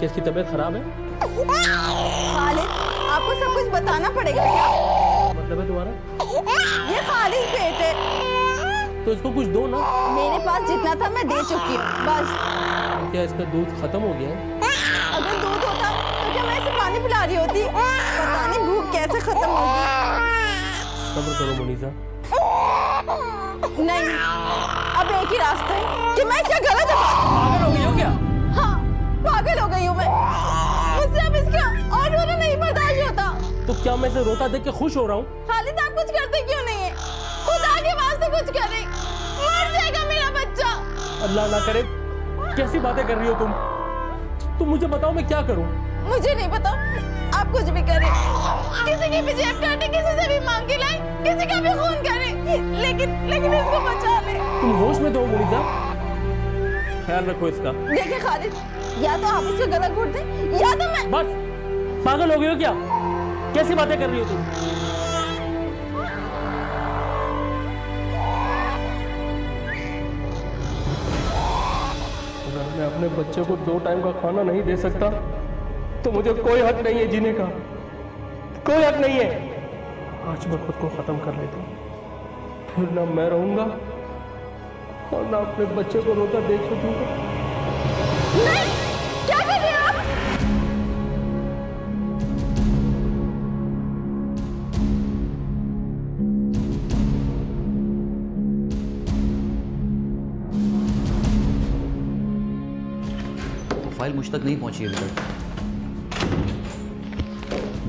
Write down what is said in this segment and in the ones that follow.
क्या इसकी तबीयत खराब है? खालिद, आपको सब कुछ बताना पड़ेगा क्या? मतलब है तुम्हारा? ये खाली पेट है। तो इसको कुछ दो ना। मेरे पास जितना था मैं दे चुकी हूँ, बस। क्या इसका दूध खत्म हो गया है? अगर दूध होता तो क्या मैं इसे पानी पिला रही होती? पता नहीं भूख कैसे खत्म होगी। सब्र करो मुनीसा। नहीं, अब एक ही रास्ता है कि मैं इसका गला दबा। पागल हो गई हो क्या? हाँ, पागल हो गई हूँ मैं। मुझसे अब इसका और रोना नहीं बर्दाश्त होता। तो क्या मैं इसे रोता देख के खुश हो रहा हूँ? खालिद, आप कुछ करते क्यों नहीं है? खुदा के वास्ते कुछ करें, मर जाएगा मेरा बच्चा। अल्लाह ना करे, कैसी बातें कर रही हो तुम? मुझे बताओ मैं क्या करूँ? मुझे नहीं पता, आप कुछ भी करें। किसी की भी जेब काटे, किसी से भी मांग के लाए, किसी का भी खून करे, लेकिन इसको बचा ले। तुम होश में दो मुनीसा, ख्याल रखो इसका। देखिए खालिद, या तो आप इसका गला घोट दें या तो मैं। बस, पागल हो गई हो क्या? कैसी बातें कर रही हो तुम? अगर मैं अपने बच्चे को 2 टाइम का खाना नहीं दे सकता तो मुझे कोई हक नहीं है जीने का, कोई हक नहीं है। आज मैं खुद को खत्म कर लेता हूँ, फिर ना मैं रहूंगा और ना अपने बच्चे को रोता देख सकूंगा। नहीं, क्या कर रहे हो आप? फाइल मुझ तक नहीं पहुंची अभी तक।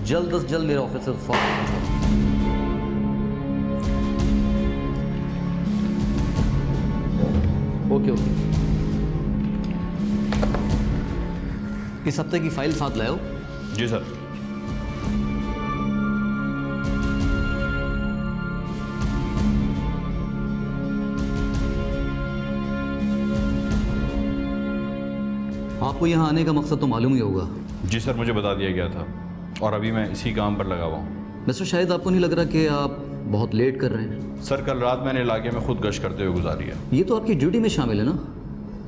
जल्द से जल्द मेरे ऑफिस से फौरन पहुंचो। Okay okay. इस हफ्ते की फाइल साथ लाओ। जी सर। आपको यहाँ आने का मकसद तो मालूम ही होगा। जी सर, मुझे बता दिया गया था और अभी मैं इसी काम पर लगा हुआ हूँ। मिस्टर शाहिद, आपको नहीं लग रहा कि आप बहुत लेट कर रहे हैं? सर, कल रात मैंने इलाके में खुद गश्त करते हुए गुजारी है। ये तो आपकी ड्यूटी में शामिल है ना,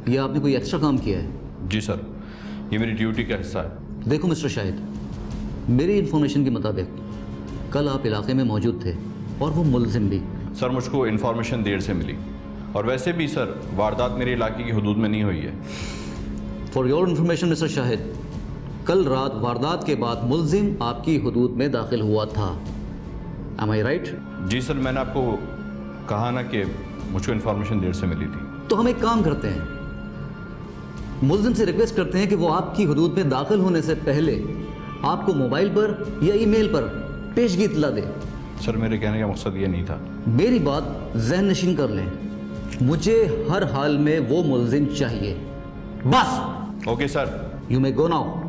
या आपने कोई एक्स्ट्रा काम किया है? जी सर, ये मेरी ड्यूटी का हिस्सा है। देखो मिस्टर शाहिद, मेरी इन्फॉर्मेशन के मुताबिक कल आप इलाके में मौजूद थे और वो मुलजिम भी। सर, मुझको इन्फॉर्मेशन देर से मिली और वैसे भी सर वारदात मेरे इलाके की हदूद में नहीं हुई है। For your information mister Shahid, कल रात वारदात के बाद मुलजिम आपकी हदूद में दाखिल हुआ था। एम आई राइट? जी सर, मैंने आपको कहा ना कि मुझको इन्फॉर्मेशन देर से मिली थी। तो हम एक काम करते हैं, मुलजिम से रिक्वेस्ट करते हैं कि वो आपकी हदूद में दाखिल होने से पहले आपको मोबाइल पर या ईमेल पर पेशगी इत्तला दे। सर, मेरे कहने का मकसद ये नहीं था। मेरी बात ज़हन नशीन कर लें, मुझे हर हाल में वो मुलजिम चाहिए, बस। Okay sir. You may go now.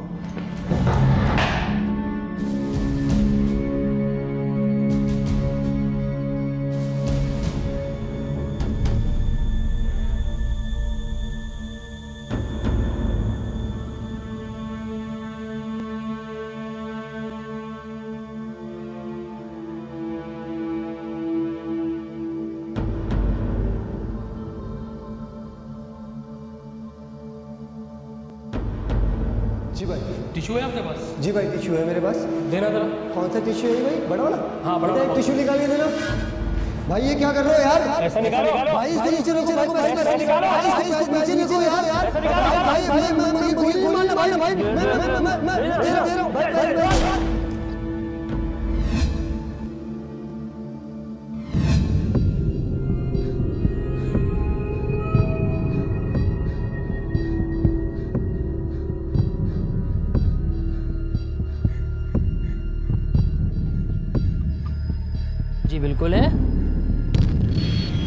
जी भाई। टिश्यू है आपके पास? जी भाई, टिश्यू है मेरे पास। देना जरा। कौन सा टिश्यू है भाई? बड़ा वाला? हाँ, बड़ा वाला। टिश्यू निकाल के देना भाई। ये क्या कर रहे हो यार? ऐसा निकालो भाई, इसको नीचे रखो भाई, पैसे निकालो भाई, इसको नीचे रखो यार। भाई मैं गोली मारना भाई, मैं दे रहा हूं भाई। जी बिल्कुल है।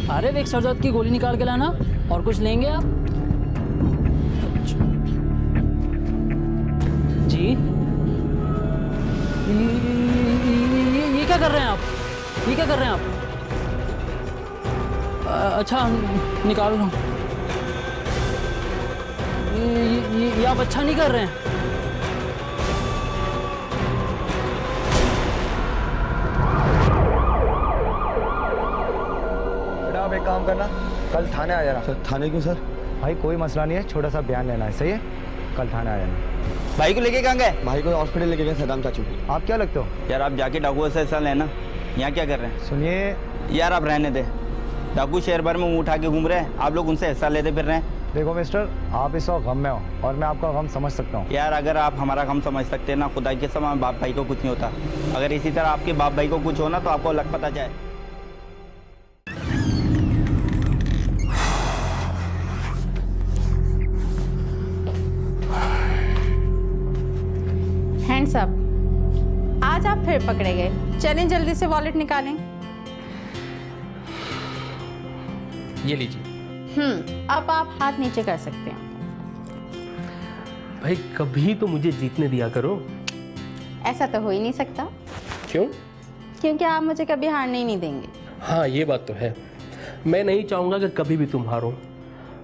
अरे एक सरदर्द की गोली निकाल के लाना। और कुछ लेंगे आप? अच्छा। जी ये क्या कर रहे हैं आप? ये क्या कर रहे हैं आप? अच्छा निकाल लो। ये आप अच्छा नहीं कर रहे हैं। एक काम करना, कल थाने आ जाना। सर, थाने क्यों सर? भाई कोई मसला नहीं है, छोटा सा बयान लेना है, सही है? कल थाने आ जाना। भाई को लेके कहाँ गए? भाई को हॉस्पिटल लेके गए सदाम चाचू। आप क्या लगते हो? यार आप जाके डाकुओं से हिस्सा लेना। यहाँ क्या कर रहे हैं? सुनिए यार आप रहने दे। डाकू शहर भर में मुंह उठा के घूम रहे हैं, आप लोग उनसे हिस्सा लेते फिर रहे हैं। देखो मिस्टर, आप इस वक्त गम में हो और मैं आपका गम समझ सकता हूँ। यार अगर आप हमारा गम समझ सकते हैं ना, खुदा के समय बाप भाई को कुछ नहीं होता। अगर इसी तरह आपके बाप भाई को कुछ हो ना तो आपको लग पता जाए। Hands up. आज आप फिर पकड़े गए। चलें जल्दी से वॉलेट निकालें। ये लीजिए। अब आप हाथ नीचे कर सकते हैं। भाई कभी तो मुझे जीतने दिया करो। ऐसा तो हो ही नहीं सकता। क्यों? क्योंकि आप मुझे कभी हारने ही नहीं देंगे। हाँ ये बात तो है, मैं नहीं चाहूँगा कि कभी भी तुम हारो।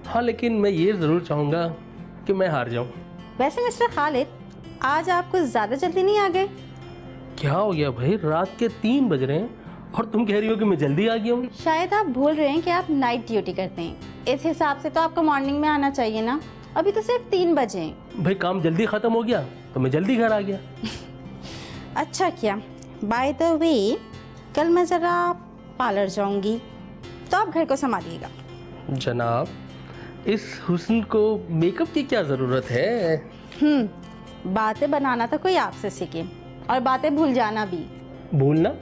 हाँ लेकिन मैं ये ज़रूर चाहूँगा कि मैं हार जाऊँ। वैसे मिस्टर खालिद, आज आप कुछ ज़्यादा जल्दी नहीं आ गए? क्या हो गया भाई, रात के 3 बज रहे हैं और तुम कह रही हो कि मैं जल्दी आ गया हूँ। शायद आप भूल रहे हैं कि आप नाइट ड्यूटी करते हैं। इस हिसाब से तो आपको मॉर्निंग में आना चाहिए ना। अभी तो सिर्फ 3 बजे हैं। भाई काम जल्दी ख़त्म हो गया तो मैं जल्दी घर आ गया। अच्छा किया। बाय द वे, कल मैं ज़रा पार्लर जाऊंगी तो आप घर को संभालिएगा। जनाब, इस हुस्न को मेकअप की क्या ज़रूरत है? बातें बनाना तो कोई आपसे सीखे और बातें भूल जाना भी। भूलना?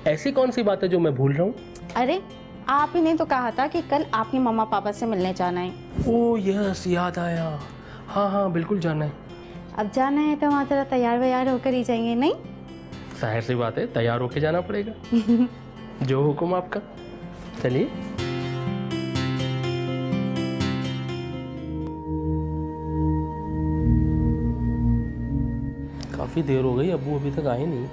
ऐसी कौन सी बात है जो मैं भूल रहा हूँ? अरे आप ही ने तो कहा था कि कल आपने मम्मा पापा से मिलने जाना है। ओह यस, याद आया। हाँ हाँ बिल्कुल जाना है। अब जाना है तो वहाँ ज़रा तैयार व्यार होकर ही जाएंगे, नहीं? जाहिर सी बात है, तैयार होके जाना पड़ेगा। जो हुक्म आपका। चलिए। काफी देर हो गई, अब्बू अभी तक आए नहीं।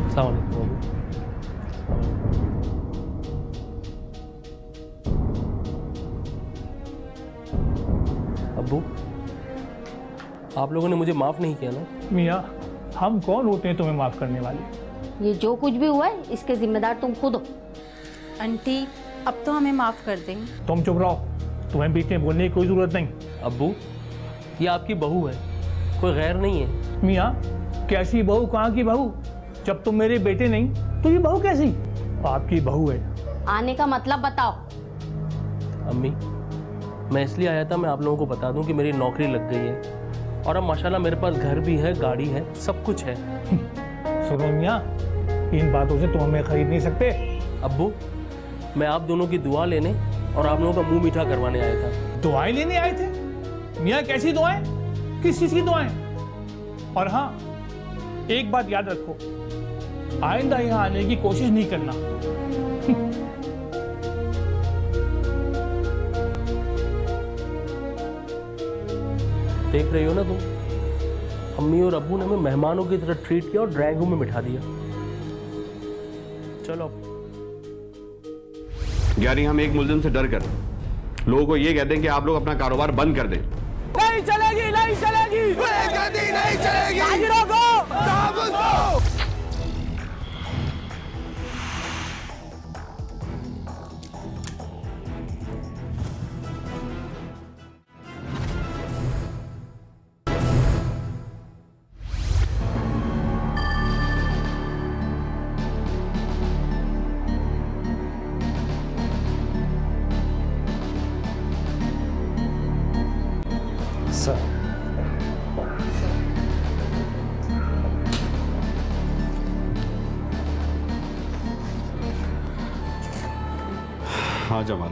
अस्सलाम वालेकुम अब्बू। आप लोगों ने मुझे माफ नहीं किया ना? मियाँ, हम कौन होते हैं तुम्हें माफ करने वाले? ये जो कुछ भी हुआ है इसके जिम्मेदार तुम खुद हो। आंटी अब तो हमें माफ कर दें। तुम चुप रहो, तुम्हें बीच में बोलने की कोई जरूरत नहीं। अब्बू, ये आपकी बहू है, कोई गैर नहीं है। मियाँ, कैसी बहू, कहाँ की बहू? जब तुम मेरे बेटे नहीं तो ये बहू कैसी? आपकी बहू है। आने का मतलब बताओ। अम्मी, मैं इसलिए आया था, मैं आप लोगों को बता दूं कि मेरी नौकरी लग गई है और अब माशाल्लाह मेरे पास घर भी है, गाड़ी है, सब कुछ है। सुनो मियाँ, इन बातों से तुम हमें खरीद नहीं सकते। अब्बू, मैं आप दोनों की दुआ लेने और आप लोगों का मुंह मीठा करवाने आया था। दुआएं लेने आए थे? मियाँ कैसी दुआएं? किस चीज की दुआएं? और हाँ, एक बात याद रखो, आइंदा यहाँ आने की कोशिश नहीं करना। देख रही हो ना तुम, अम्मी और अब्बू ने हमें मेहमानों की तरह ट्रीट किया और ड्राइंग रूम में बिठा दिया। चलो। यानी हम एक मुल्जिम से डर कर लोगों को ये कहते हैं कि आप लोग अपना कारोबार बंद कर दें। नहीं चलेगी, नहीं चलेगी, नहीं चलेगी। रोको। हाँ जमाल,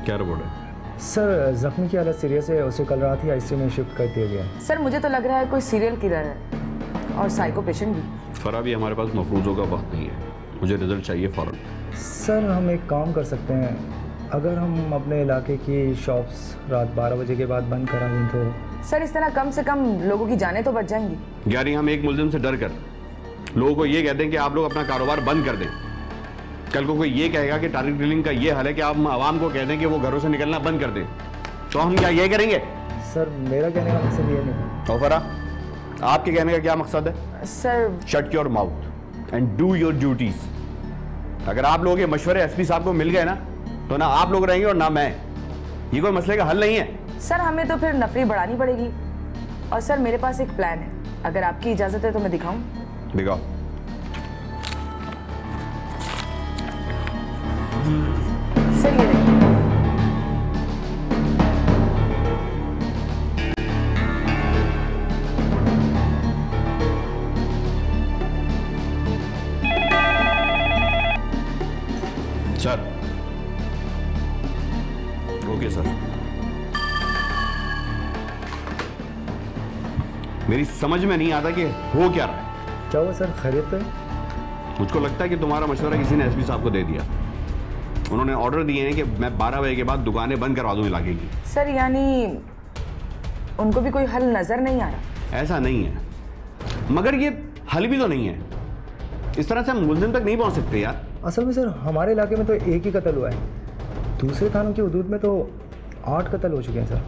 क्या रिपोर्ट है? सर, जख्मी की हालत सीरियस है, उसे कल रात ही आईसीयू में शिफ्ट कर दिया गया। सर मुझे तो लग रहा है कोई सीरियल किलर है और साइको पेशेंट भी। फरा भी हमारे पास मफरूजों का वक्त नहीं है, मुझे रिजल्ट चाहिए फौरन। सर हम एक काम कर सकते हैं, अगर हम अपने इलाके की शॉप्स रात 12 बजे के बाद बंद करा दें तो। सर इस तरह कम से कम लोगों की जानें तो बच जाएंगी। यानी हम एक मुल्जिम से डर कर लोगों को ये कहते हैं कि आप लोग अपना कारोबार बंद कर दें। कल को कोई ये कहेगा कि टारगेट ड्रिलिंग का ये हाल है कि आप आवाम को कह दें कि वो घरों से निकलना बंद कर दें, तो हम क्या ये करेंगे? सर मेरा कहने का मकसद ये नहीं। तो फरा, आपके कहने का क्या मकसद है? Sir shut your mouth and do your duties. अगर आप लोगों के मशवरे एसपी साहब को मिल गए ना, तो ना आप लोग रहेंगे और ना मैं। ये कोई मसले का हल नहीं है। सर हमें तो फिर नफरी बढ़ानी पड़ेगी। और सर मेरे पास एक प्लान है, अगर आपकी इजाजत है तो मैं दिखाऊं? दिखाओ। सर ये देखिए। सर। Okay sir. मेरी समझ में नहीं आता कि हो क्या रहा है। क्या हुआ सर, खैरियत तो है? मुझको लगता है कि तुम्हारा मशवरा किसी ने एसपी साहब को दे दिया। उन्होंने ऑर्डर दिए हैं कि मैं 12 बजे के बाद दुकानें बंद करवा दूं इलाके की। सर यानी उनको भी कोई हल नजर नहीं आ रहा? ऐसा नहीं है, मगर ये हल भी तो नहीं है। इस तरह से हम मुलजिम तक नहीं पहुंच सकते यार। असल में सर हमारे इलाके में तो एक ही कत्ल हुआ है, दूसरे थानों की हदूद में तो 8 कत्ल हो चुके हैं सर।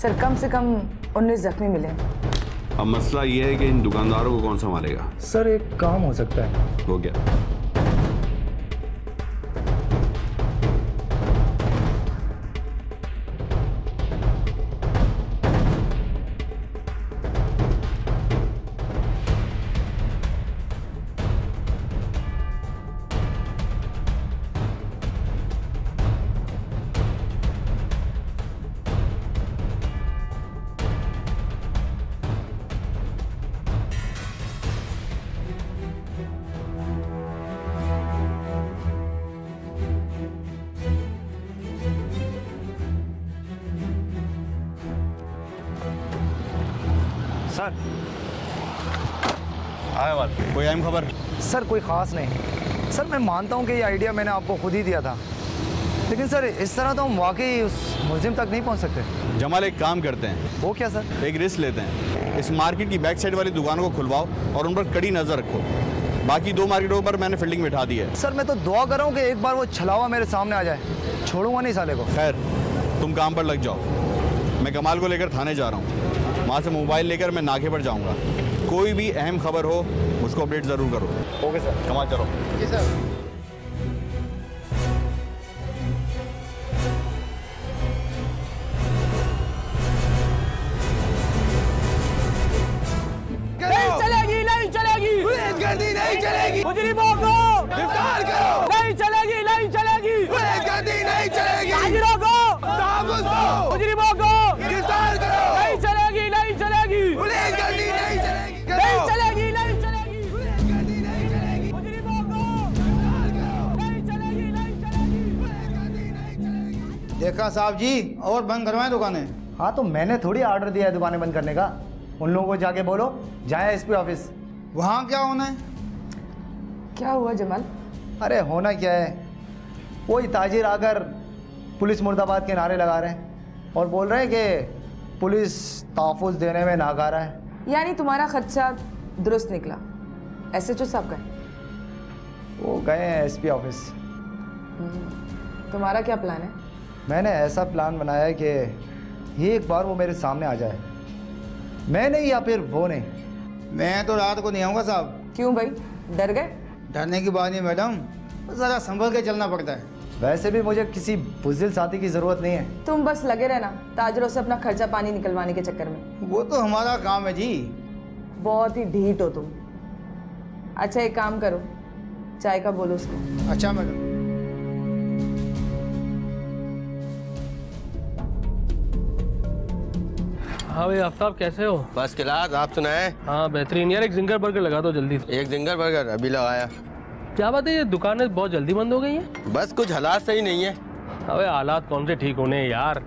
सर कम से कम 19 जख्मी मिले। अब मसला ये है कि इन दुकानदारों को कौन संभालेगा। सर एक काम हो सकता है। हो गया। सर आया बात, कोई अहम खबर? सर कोई ख़ास नहीं सर, मैं मानता हूँ कि ये आइडिया मैंने आपको खुद ही दिया था, लेकिन सर इस तरह तो हम वाकई उस मुलजिम तक नहीं पहुँच सकते। जमाल एक काम करते हैं। वो क्या सर? एक रिस्क लेते हैं, इस मार्केट की बैक साइड वाली दुकानों को खुलवाओ और उन पर कड़ी नज़र रखो। बाकी 2 मार्केटों पर मैंने फील्डिंग बिठा दी है। सर मैं तो दुआ कर रहा हूँ कि एक बार वो छलावा मेरे सामने आ जाए, छोड़ूंगा नहीं साले को। खैर तुम काम पर लग जाओ, मैं कमाल को लेकर थाने जा रहा हूँ। वहाँ से मोबाइल लेकर मैं नाके पर जाऊँगा। कोई भी अहम खबर हो उसको अपडेट ज़रूर करो। Okay sir. कमाल चलो। जी सर। नहीं चलेगी, नहीं चलेगी, गुंडागर्दी नहीं चलेगी, मुजरिमों को गिरफ्तार करो। नहीं चलेगी, नहीं चलेगी, गुंडागर्दी नहीं चलेगी, ताजिरों को तहफ़्फ़ुज़ दो, मुजरिमों को गिरफ्तार करो। नहीं चलेगी, नहीं चलेगी, गुंडागर्दी नहीं चलेगी, नहीं चलेगी, नहीं चलेगी, गुंडागर्दी नहीं चलेगी, मुजरिमों को गिरफ्तार करो। नहीं चलेगी, नहीं चलेगी, गुंडागर्दी नहीं चलेगी। देखा साहब जी, और बंद करवाएं दुकानें? हाँ तो मैंने थोड़ी ऑर्डर दिया है दुकानें बंद करने का, उन लोगों को जाके बोलो जाए एसपी ऑफिस। वहाँ क्या होना है? क्या हुआ जमाल? अरे होना क्या है, वही ताजिर आकर पुलिस मुर्दाबाद के नारे लगा रहे हैं और बोल रहे हैं कि पुलिस तहफ़्फ़ुज़ देने में नाकारा है। यानी तुम्हारा खर्चा दुरुस्त निकला? SHO साहब का? वो गए हैं एसपी ऑफिस। तुम्हारा क्या प्लान है? मैंने ऐसा प्लान बनाया है कि एक बार वो मेरे सामने आ जाए, मैं नहीं या फिर वो नहीं। मैं तो रात को नहीं आऊँगा साहब। क्यों भाई, डर गए? डरने की बात नहीं मैडम, ज़रा संभल के चलना पड़ता है। वैसे भी मुझे किसी बुज़दिल साथी की ज़रूरत नहीं है। तुम बस लगे रहना ताजरों से अपना खर्चा पानी निकलवाने के चक्कर में। वो तो हमारा काम है जी। बहुत ही ढीठ हो तुम। अच्छा एक काम करो, चाय का बोलो उसको। अच्छा मैडम। हाँ भाई आफ्ताब कैसे हो? बस क्लास, आप सुनाए? हाँ बेहतरीन यार, एक जिंगर बर्गर लगा दो जल्दी से। एक जिंगर बर्गर अभी लगाया। क्या बात है, ये दुकानें बहुत जल्दी बंद हो गई हैं? बस कुछ हालात सही नहीं है। अबे हालात कौन से ठीक होने यार।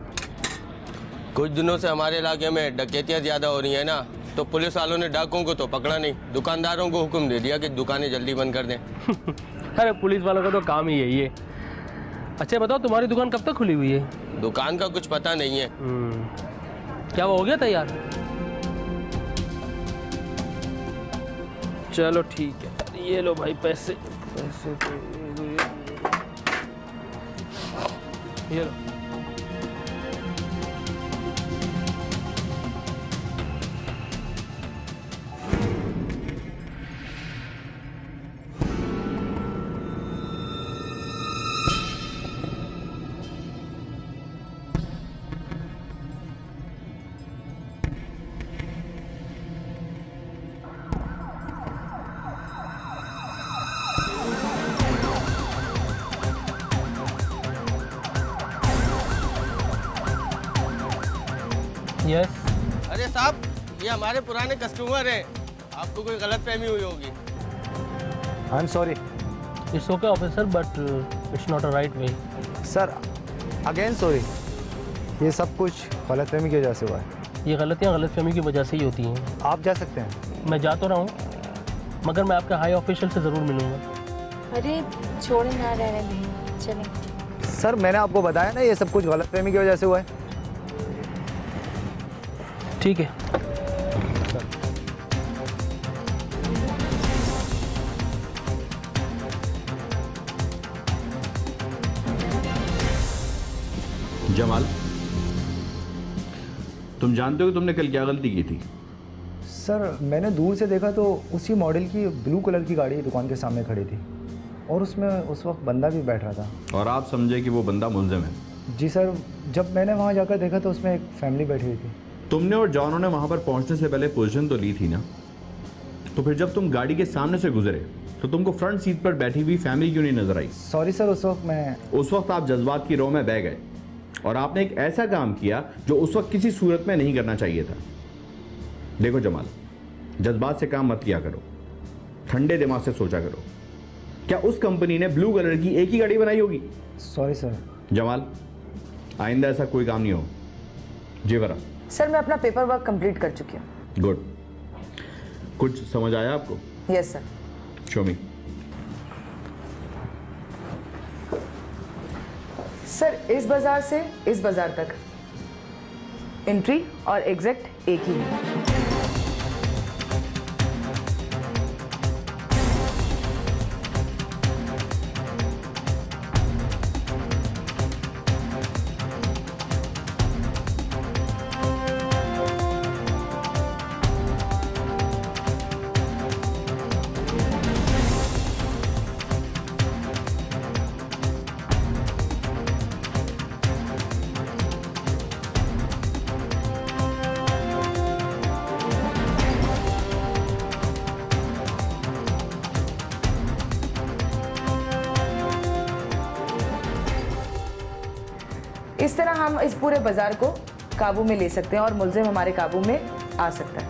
कुछ दिनों से हमारे इलाके में डकैतियाँ ज़्यादा हो रही हैं ना, तो पुलिस वालों ने डाकुओं को तो पकड़ा नहीं, दुकानदारों को हुक्म दे दिया कि दुकानें जल्दी बंद कर दें। अरे पुलिस वालों का तो काम ही यही है। अच्छा बताओ तुम्हारी दुकान कब तक खुली हुई है? दुकान का कुछ पता नहीं है। क्या वो हो गया तैयार? चलो ठीक है, ये लो भाई पैसे। पैसे तो ये लो। यस। अरे साहब, ये हमारे पुराने कस्टमर हैं, आपको कोई गलतफहमी हुई होगी। I am sorry. It's okay officer, but it's not a right way. Sir again sorry, ये सब कुछ गलतफहमी की वजह से हुआ है। ये गलतियाँ गलतफहमी की वजह से ही होती हैं। आप जा सकते हैं। मैं जा तो रहा हूँ, मगर मैं आपके हाई ऑफिशियल से ज़रूर मिलूँगा। अरे छोड़े ना, रहने दें, चलें। सर मैंने आपको बताया ना, ये सब कुछ गलतफहमी की वजह से हुआ है। ठीक है। जमाल, तुम जानते हो तुमने कल क्या गलती की थी? सर मैंने दूर से देखा तो उसी मॉडल की ब्लू कलर की गाड़ी दुकान के सामने खड़ी थी और उसमें उस वक्त बंदा भी बैठ रहा था। और आप समझे कि वो बंदा मुलजिम है? जी सर, जब मैंने वहाँ जाकर देखा तो उसमें एक फैमिली बैठी हुई थी। तुमने और जॉनों ने वहाँ पर पहुँचने से पहले पोजीशन तो ली थी ना, तो फिर जब तुम गाड़ी के सामने से गुजरे तो तुमको फ्रंट सीट पर बैठी हुई फैमिली क्यों नहीं नजर आई? सॉरी सर, उस वक्त आप जज्बात की रो में बह गए और आपने एक ऐसा काम किया जो उस वक्त किसी सूरत में नहीं करना चाहिए था। देखो जमाल, जज्बात से काम मत किया करो, ठंडे दिमाग से सोचा करो। क्या उस कंपनी ने ब्लू कलर की एक ही गाड़ी बनाई होगी? Sorry sir. जमाल, आइंदा ऐसा कोई काम नहीं हो। जी वरा। सर मैं अपना पेपर वर्क कंप्लीट कर चुकी हूँ। गुड। कुछ समझ आया आपको? Yes sir. शो मी। सर इस बाजार से इस बाजार तक एंट्री और एग्जिट एक ही है। इस तरह हम इस पूरे बाजार को काबू में ले सकते हैं और मुलजिम हमारे काबू में आ सकता है।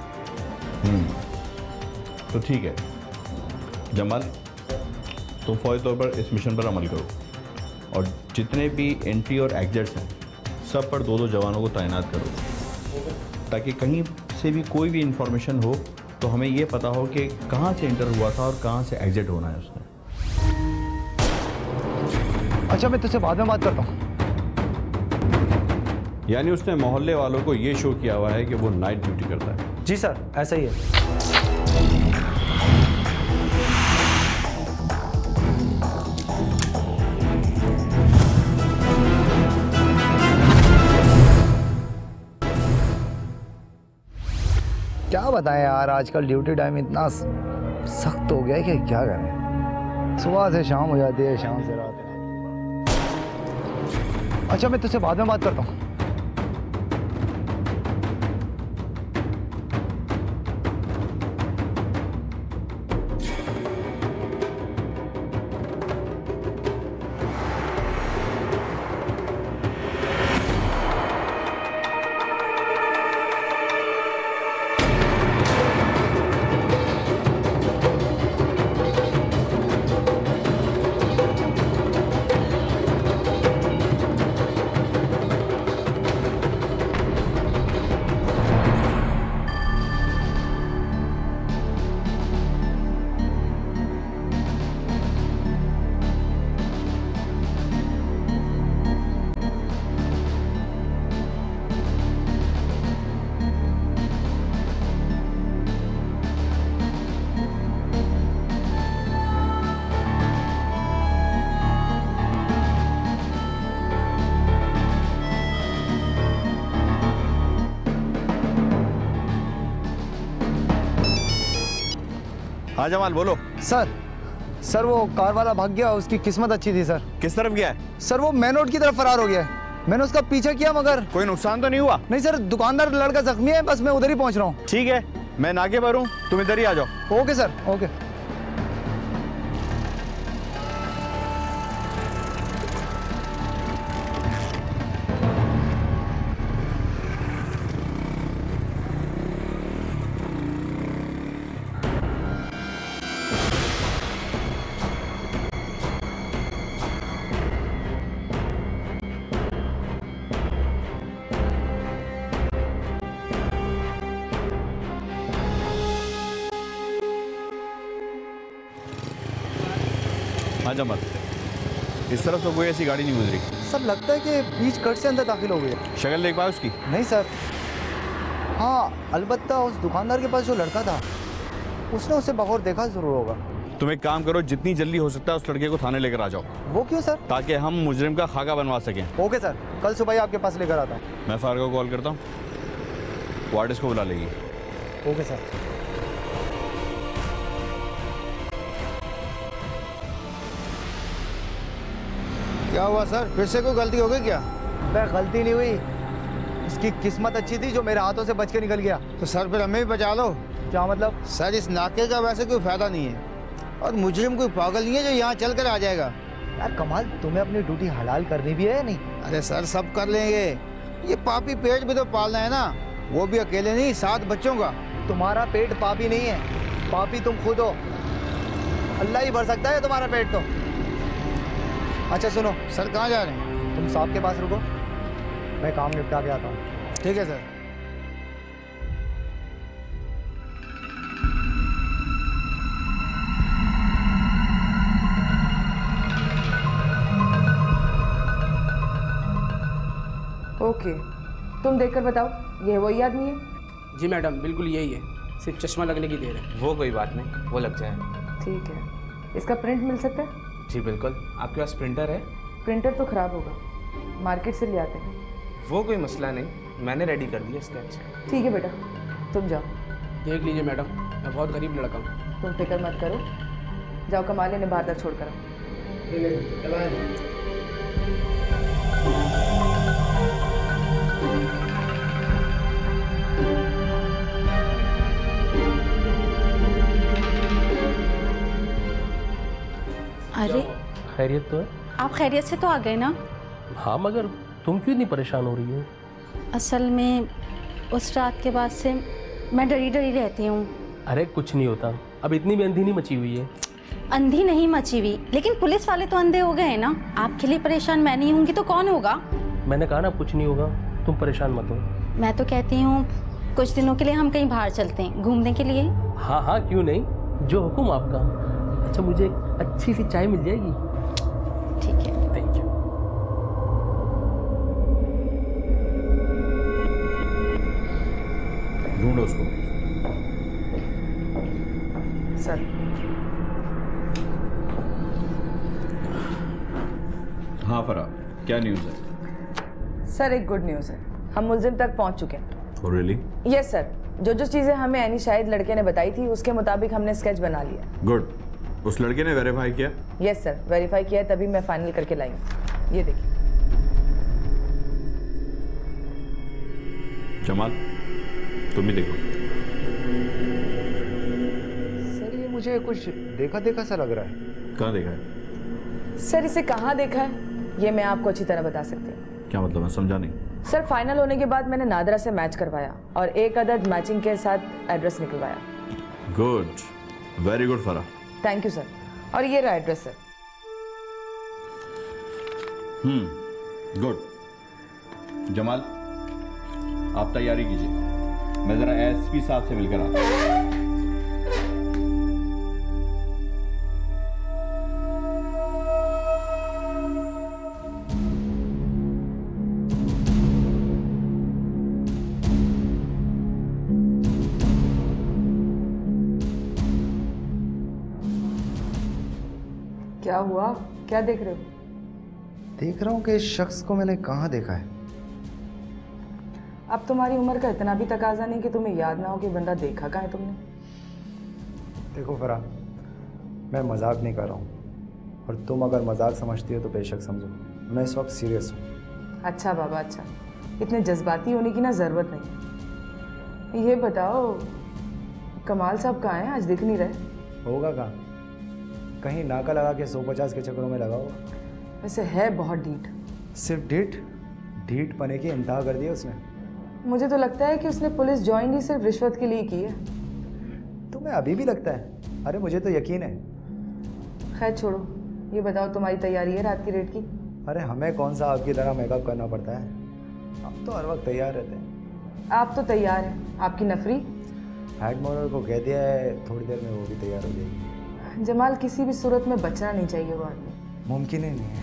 तो ठीक है जमाल, तुम फौरी तौर पर इस मिशन पर अमल करो और जितने भी एंट्री और एग्जिट्स हैं सब पर 2-2 जवानों को तैनात करो, ताकि कहीं से भी कोई भी इंफॉर्मेशन हो तो हमें ये पता हो कि कहाँ से एंटर हुआ था और कहाँ से एग्जिट होना है उसने। अच्छा मैं तुझसे बाद में बात करता हूँ। यानी उसने मोहल्ले वालों को ये शो किया हुआ है कि वो नाइट ड्यूटी करता है? जी सर, ऐसा ही है। क्या बताएं यार, आजकल ड्यूटी टाइम इतना सख्त हो गया है कि क्या करें। सुबह से शाम हो जाती है, शाम से रात। अच्छा मैं तुझसे बाद में बात करता हूँ। हाँ जमाल बोलो। सर वो कार वाला भाग गया, उसकी किस्मत अच्छी थी सर। किस तरफ गया है? सर वो मेन रोड की तरफ फरार हो गया है। मैंने उसका पीछा किया मगर कोई नुकसान तो नहीं हुआ? नहीं सर, दुकानदार लड़का जख्मी है, बस मैं उधर ही पहुंच रहा हूँ। ठीक है, मैं नाके पर हूँ, तुम इधर ही आ जाओ। Okay sir, okay. हाँ जमाल, इस तरफ तो कोई ऐसी गाड़ी नहीं गुजरी। सर लगता है कि बीच कट से अंदर दाखिल हो गई है। शक्ल देख पाए उसकी? नहीं सर। हाँ अलबत्ता उस दुकानदार के पास जो लड़का था उसने उसे बगौर देखा जरूर होगा। तुम एक काम करो, जितनी जल्दी हो सकता है उस लड़के को थाने लेकर आ जाओ। वो क्यों सर? ताकि हम मुजरिम का खाका बनवा सकें। ओके सर, कल सुबह ही आपके पास लेकर आता हूँ। मैं फायर को कॉल करता हूँ, वो आर्टिस्ट को बुला लेगी। Okay sir. क्या हुआ सर, फिर से कोई गलती हो गई क्या? वह गलती नहीं हुई, इसकी किस्मत अच्छी थी जो मेरे हाथों से बच के निकल गया। तो सर फिर हमें भी बचा लो। क्या मतलब? सर इस नाके का वैसे कोई फायदा नहीं है और मुजरिम कोई पागल नहीं है जो यहाँ चल कर आ जाएगा। यार कमाल, तुम्हें अपनी ड्यूटी हलाल करनी भी है या नहीं? अरे सर सब कर लेंगे, ये पापी पेट भी तो पालना है ना, वो भी अकेले नहीं 7 बच्चों का। तुम्हारा पेट पापी नहीं है, पापी तुम खुद हो। अल्लाह ही भर सकता है तुम्हारा पेट तो। अच्छा सुनो सर, कहाँ जा रहे हैं? तुम साहब के पास रुको, मैं काम निपटा के आता हूँ। ठीक है सर। ओके, तुम देखकर बताओ ये वही आदमी है? जी मैडम, बिल्कुल यही है, सिर्फ चश्मा लगने की देर है। वो कोई बात नहीं, वो लग जाए। ठीक है, इसका प्रिंट मिल सकता है? जी बिल्कुल। आपके पास प्रिंटर है? प्रिंटर तो ख़राब होगा, मार्केट से ले आते हैं। वो कोई मसला नहीं, मैंने रेडी कर दिया स्केच। ठीक है बेटा, तुम जाओ। देख लीजिए मैडम, मैं बहुत गरीब लड़का हूँ। तुम फिक्र मत करो, जाओ कमाल ने बाहर तक छोड़ कर आओ। अरे खैरियत तो है? आप खैरियत से तो आ गए ना? हाँ, मगर तुम क्यों इतनी परेशान हो रही हो? असल में उस रात के बाद से मैं डरी डरी रहती हूँ। अरे कुछ नहीं होता, अब इतनी भी अंधी नहीं मची हुई है। अंधी नहीं मची हुई, लेकिन पुलिस वाले तो अंधे हो गए हैं ना। आपके लिए परेशान मैं नहीं होंगी तो कौन होगा? मैंने कहा ना कुछ नहीं होगा, तुम परेशान मत हो। मैं तो कहती हूँ कुछ दिनों के लिए हम कहीं बाहर चलते हैं घूमने के लिए। हाँ हाँ क्यों नहीं, जो हुक्म आपका। अच्छा मुझे एक अच्छी सी चाय मिल जाएगी? ठीक है। Thank you. ढूंढो उसको। सर हाँ फरा, क्या न्यूज़ है? सर एक गुड न्यूज़ है, हम मुलजिम तक पहुंच चुके हैं। Oh, really? यस सर, जो चीज़ें हमें एनी शाहिद लड़के ने बताई थी उसके मुताबिक हमने स्केच बना लिया। गुड। उस लड़के ने वेरीफाई किया? यस सर, वेरीफाई किया है, तभी मैं फाइनल करके लाई हूँ। ये देखिए। जमाल तुम भी देखो। सर ये मुझे कुछ देखा देखा सा लग रहा है। कहाँ देखा है? सर इसे कहाँ देखा है ये मैं आपको अच्छी तरह बता सकती हूँ। क्या मतलब, मैं समझा नहीं। सर फाइनल होने के बाद मैंने नादरा से मैच करवाया और एक अदद मैचिंग के साथ एड्रेस निकलवाया। गुड, वेरी गुड फरा। Thank you sir. और ये रहा एड्रेस सर। गुड। जमाल आप तैयारी कीजिए, मैं जरा एसपी साहब से मिलकर आता हूँ। क्या हुआ, क्या देख रहे हो? देख रहा हूँ कि इस शख्स को मैंने कहाँ देखा है। अब तुम्हारी उम्र का इतना भी तकाजा नहीं कि तुम्हें याद ना हो कि बंदा देखा कहाँ है तुमने। देखो फरा, मैं मजाक नहीं कर रहा हूँ और तुम अगर मजाक समझती हो तो बेशक समझो, मैं इस वक्त सीरियस हूँ। अच्छा बाबा अच्छा, इतने जज्बाती होने की ना ज़रूरत नहीं। ये बताओ कमाल साहब कहाँ हैं, आज दिख नहीं रहे? होगा कहाँ, कहीं नाका लगा के 150 के चक्करों में लगा होगा। वैसे है बहुत ढीठ। सिर्फ ढीठ पने की इंतहा कर दी उसने। मुझे तो लगता है कि उसने पुलिस ज्वाइन ही सिर्फ रिश्वत के लिए की है। तुम्हें अभी भी लगता है? अरे मुझे तो यकीन है। खैर छोड़ो, ये बताओ तुम्हारी तैयारी है रात की रेड की? अरे हमें कौन सा आपकी तरह मेकअप करना पड़ता है, हम तो हर वक्त तैयार रहते हैं। आप तो तैयार हैं, आपकी नफरी? हेड मॉडल को कह दिया है थोड़ी देर में वो भी तैयार हो जाएगी। जमाल किसी भी सूरत में बचना नहीं चाहिए वो आदमी। मुमकिन ही नहीं है।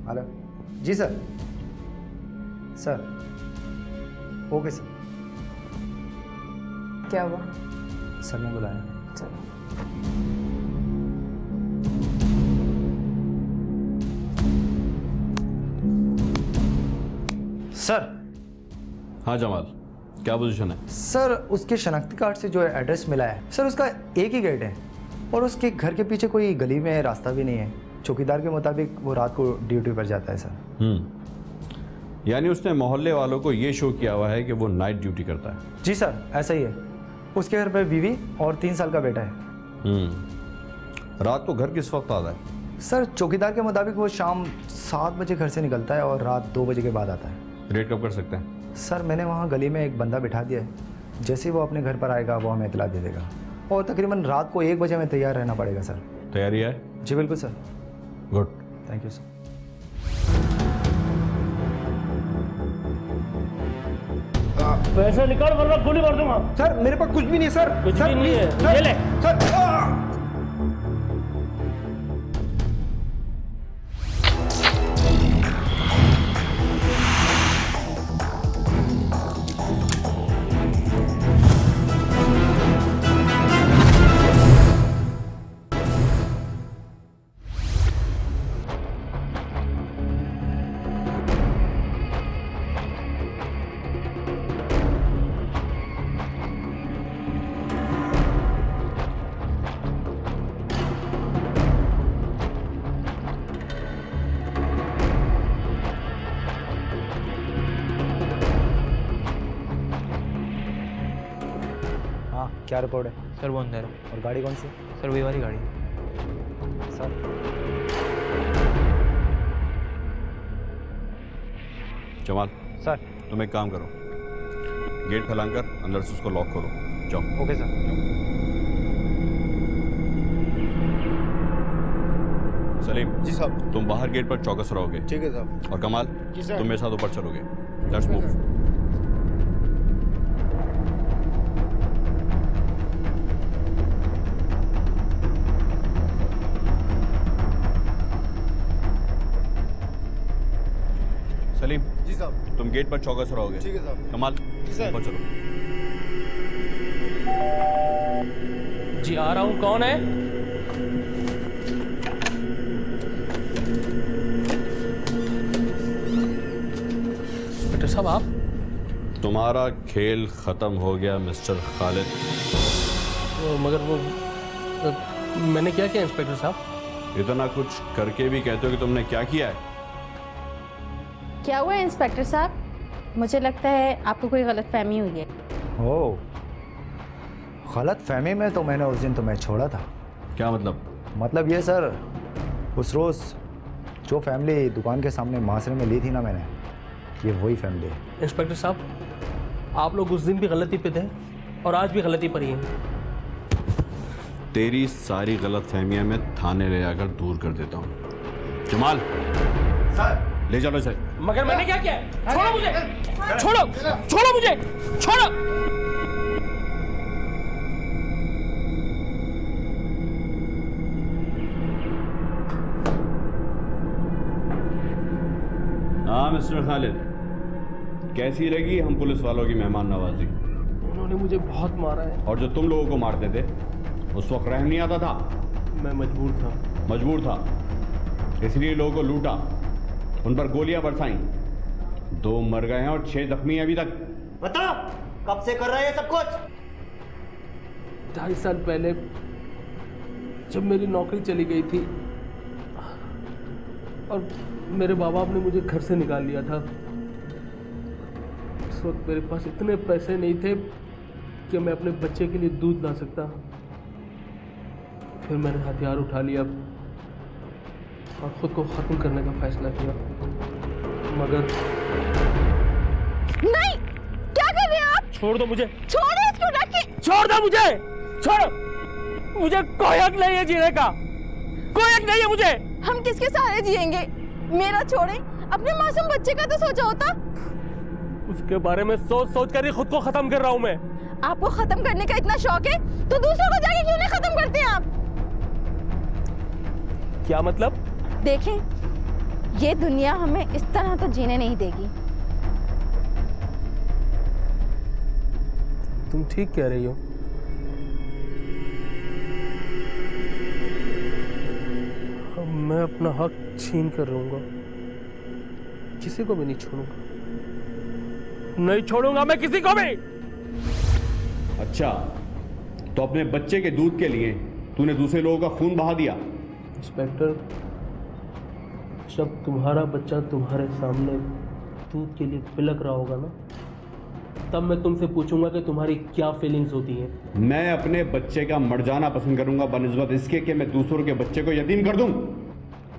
हेलो जी सर। Sir okay sir. क्या हुआ? सर ने बुलाया। चलो। सर। हाँ जमाल, क्या पोजीशन है? सर उसके शनाख्ती कार्ड से जो एड्रेस मिला है सर, उसका एक ही गेट है और उसके घर के पीछे कोई गली में रास्ता भी नहीं है। चौकीदार के मुताबिक वो रात को ड्यूटी पर जाता है सर। यानी उसने मोहल्ले वालों को ये शो किया हुआ है कि वो नाइट ड्यूटी करता है। जी सर ऐसा ही है। उसके घर पे बीवी और 3 साल का बेटा है। रात को घर किस वक्त आता है? सर चौकीदार के मुताबिक वो शाम 7 बजे घर से निकलता है और रात 2 बजे के बाद आता है। रेड कब कर सकते हैं? सर मैंने वहाँ गली में एक बंदा बिठा दिया है, जैसे ही वो अपने घर पर आएगा वो हमें इतला दे देगा और तकरीबन रात को 1 बजे में तैयार रहना पड़ेगा सर। तैयारी है? जी बिल्कुल sir. Good, thank you sir. पैसे निकाल वरना गोली मार दूंगा। सर मेरे पास कुछ भी नहीं सर। कुछ भी नहीं है, ये ले। सर क्या रिपोर्ट है? सर वो अंदर है। और गाड़ी कौन सी? सर वही वाली गाड़ी। सर जमाल सर तुम एक काम करो, गेट फैलाकर अंदर से उसको लॉक करो। जाओ। Okay sir. सलीम जी साहब। तुम बाहर गेट पर चौकस रहोगे। ठीक है साहब। और कमाल जी सर। तुम मेरे साथ ऊपर चलोगे। Let's move. सलीम जी साहब। तुम गेट पर चौकस रहोगे। ठीक है साहब। कमाल ऊपर चलो। जी आ रहा हूँ। कौन है? इंस्पेक्टर साहब आप? तुम्हारा खेल खत्म हो गया मिस्टर खालिद। मगर वो मैंने क्या किया इंस्पेक्टर साहब? इतना कुछ करके भी कहते हो कि तुमने क्या किया है? क्या हुआ इंस्पेक्टर साहब? मुझे लगता है आपको कोई गलतफहमी हुई है। ओह गलत फहमी में तो मैंने उस दिन तुम्हें छोड़ा था। क्या मतलब? मतलब ये सर, उस रोज़ जो फैमिली दुकान के सामने मासरे में ली थी ना मैंने, ये वही फैमिली है। इंस्पेक्टर साहब आप लोग उस दिन भी गलती पे थे और आज भी गलती पर ही हैं। तेरी सारी गलत फहमियां मैं थाने ले जाकर दूर कर देता हूँ। जमाल सर ले चलो इसे। मगर मैंने क्या किया? छोड़ो मुझे, छोड़ो, छोड़ो मुझे, छोड़ो। हाँ मिस्टर खालिद, कैसी लगी हम पुलिस वालों की मेहमान नवाजी? उन्होंने मुझे बहुत मारा है। और जो तुम लोगों को मारते थे उस वक्त रहम नहीं आता था? मैं मजबूर था। मजबूर था इसलिए लोगों को लूटा, उन पर गोलियां बरसाई। 2 मर गए हैं और 6 जख्मी अभी तक। बताओ कब से कर रहा है ये सब कुछ? 2.5 साल पहले जब मेरी नौकरी चली गई थी और मेरे बाबा ने मुझे घर से निकाल लिया था, उस वक्त मेरे पास इतने पैसे नहीं थे कि मैं अपने बच्चे के लिए दूध ला सकता। फिर मैंने हथियार उठा लिया और खुद को खत्म करने का फैसला किया। मगर नहीं, क्या कर रहे हैं आप? छोड़ दो मुझे। छोड़ो इसको, रखिए। छोड़ दो मुझे, छोड़ो मुझे। कोई हक नहीं है जीने का, कोई हक नहीं है मुझे। हम किसके सहारे जिएंगे? मेरा छोड़े, अपने मासूम बच्चे का तो सोचा होता। उसके बारे में सोच सोच कर ही खुद को खत्म कर रहा हूं मैं। आपको खत्म करने का इतना शौक है तो दूसरों को जाके क्यों नहीं खत्म करते हैं आप? क्या मतलब? देखें, ये दुनिया हमें इस तरह तो जीने नहीं देगी। तुम ठीक कह रही हो। अब मैं अपना हक छीन कर रहूंगा, किसी को भी नहीं छोड़ूंगा, नहीं छोड़ूंगा मैं किसी को भी। अच्छा, तो अपने बच्चे के दूध के लिए तूने दूसरे लोगों का खून बहा दिया? इंस्पेक्टर, जब तुम्हारा बच्चा तुम्हारे सामने दूध के लिए बिलक रहा होगा ना, तब मैं तुमसे पूछूंगा कि तुम्हारी क्या फीलिंग्स होती हैं। मैं अपने बच्चे का मर जाना पसंद करूंगा बनिस्बत इसके कि मैं दूसरों के बच्चे को यतीम कर दूं।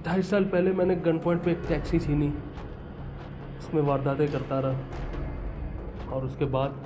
2.5 साल पहले मैंने गन पॉइंट पे एक टैक्सी छीनी, उसमें वारदातें करता रहा, और उसके बाद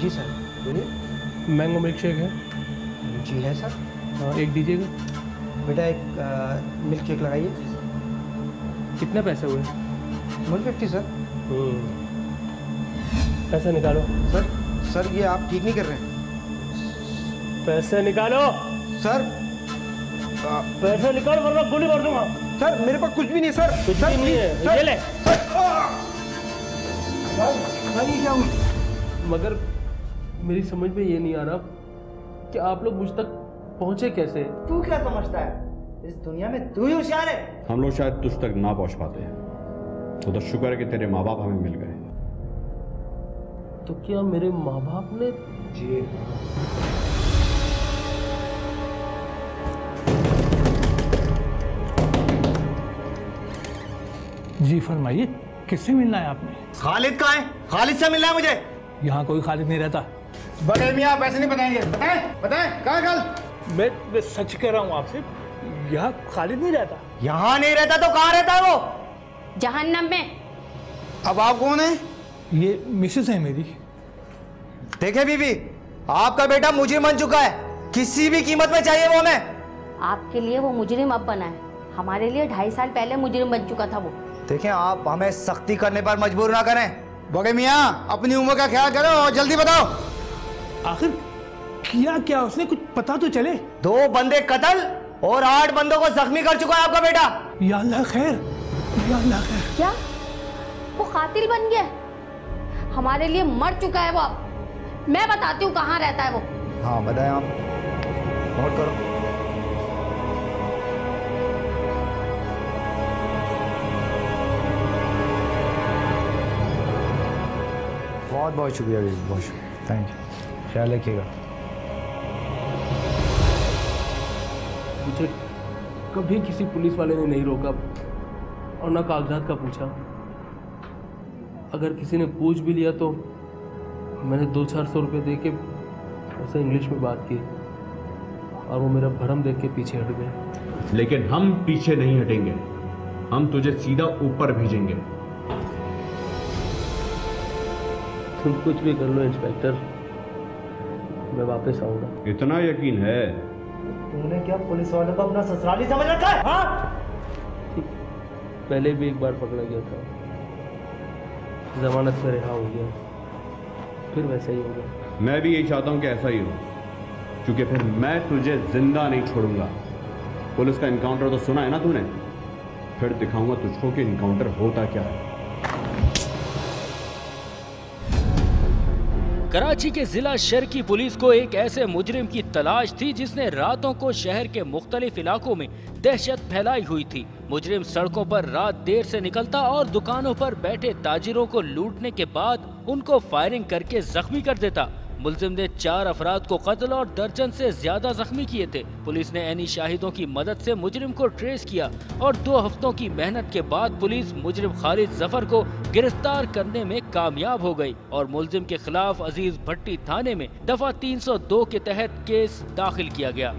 जी सर, बोलिए। मैंगो मिल्क शेक है? जी है सर। हाँ, एक दीजिएगा। बेटा एक मिल्क केक लगाइए। कितने पैसे हुए? 150 सर। पैसे निकालो। सर ये आप ठीक नहीं कर रहे हैं। पैसे निकालो। सर पैसे निकालो वरना गोली मार दूंगा। सर मेरे पास कुछ भी नहीं सर। कुछ भी नहीं है, ये ले। ये क्या हुआ? मगर मेरी समझ में ये नहीं आ रहा कि आप लोग मुझ तक पहुंचे कैसे? तू क्या समझता है, इस दुनिया में तू ही होशियार है। हम लोग शायद तुझ तक ना पहुंच पाते हैं, तो तो शुक्र है कि तेरे माँ बाप हमें मिल गए। तो क्या मेरे माँ बाप ने? जी जी फरमाइए, किससे मिलना है आपने? खालिद कहाँ है? खालिद से मिलना है मुझे। यहाँ कोई खालिद नहीं रहता। बड़े मियाँ पैसे नहीं बताएंगे। बताएं कहाँ कल? मैं सच कह रहा हूँ आपसे, यहाँ खालिद नहीं रहता। यहाँ नहीं रहता तो कहाँ रहता है वो? जहन्नम में। अब आप कौन है? ये मिसेस है मेरी। देखे बीबी, आपका बेटा मुजरिम बन चुका है, किसी भी कीमत में चाहिए वो हमें। आपके लिए वो मुजरिम अब बना है, हमारे लिए 2.5 साल पहले मुजरिम बन चुका था वो। देखें, आप हमें सख्ती करने पर मजबूर ना करें। बड़े मियाँ अपनी उम्र का ख्याल करो और जल्दी बताओ। आखिर किया क्या उसने, कुछ पता तो चले। 2 बंदे कत्ल और 8 बंदों को जख्मी कर चुका है आपका बेटा। या अल्लाह खैर, या अल्लाह खैर। क्या वो कातिल बन गया? हमारे लिए मर चुका है वो। अब मैं बताती हूँ कहाँ रहता है वो। हाँ बताएं आप, नोट करो। बहुत बहुत शुक्रिया बीबी, बहुत शुक्रिया, थैंक यू। ख्याल रखिएगा। मुझे कभी किसी पुलिस वाले ने नहीं रोका और ना कागजात का पूछा। अगर किसी ने पूछ भी लिया तो मैंने 200-400 रुपये दे के ऐसे इंग्लिश में बात की और वो मेरा भरम देख के पीछे हट गए। लेकिन हम पीछे नहीं हटेंगे, हम तुझे सीधा ऊपर भेजेंगे। तुम कुछ भी कर लो इंस्पेक्टर, मैं वापस आऊंगा। इतना यकीन है? तूने क्या पुलिस वालों को अपना ससुराली समझ रखा है? हाँ? पहले भी एक बार पकड़ा गया था, जमानत पे रिहा हो गया, फिर वैसा ही होगा। मैं भी यही चाहता हूँ कि ऐसा ही हो, क्योंकि फिर मैं तुझे जिंदा नहीं छोड़ूंगा। पुलिस का इनकाउंटर तो सुना है ना तूने, फिर दिखाऊंगा तुझको कि इनकाउंटर होता क्या है। कराची के जिला शर्की पुलिस को एक ऐसे मुजरिम की तलाश थी जिसने रातों को शहर के मुख्तलिफ इलाकों में दहशत फैलाई हुई थी। मुजरिम सड़कों पर रात देर से निकलता और दुकानों पर बैठे ताजिरों को लूटने के बाद उनको फायरिंग करके जख्मी कर देता। मुलजिम ने 4 अफराद को कत्ल और दर्जन से ज्यादा जख्मी किए थे। पुलिस ने ऐनी शाहिदों की मदद से मुजरिम को ट्रेस किया और 2 हफ्तों की मेहनत के बाद पुलिस मुजरिम खालिद जफर को गिरफ्तार करने में कामयाब हो गई और मुलजिम के खिलाफ अजीज भट्टी थाने में दफा 302 के तहत केस दाखिल किया गया।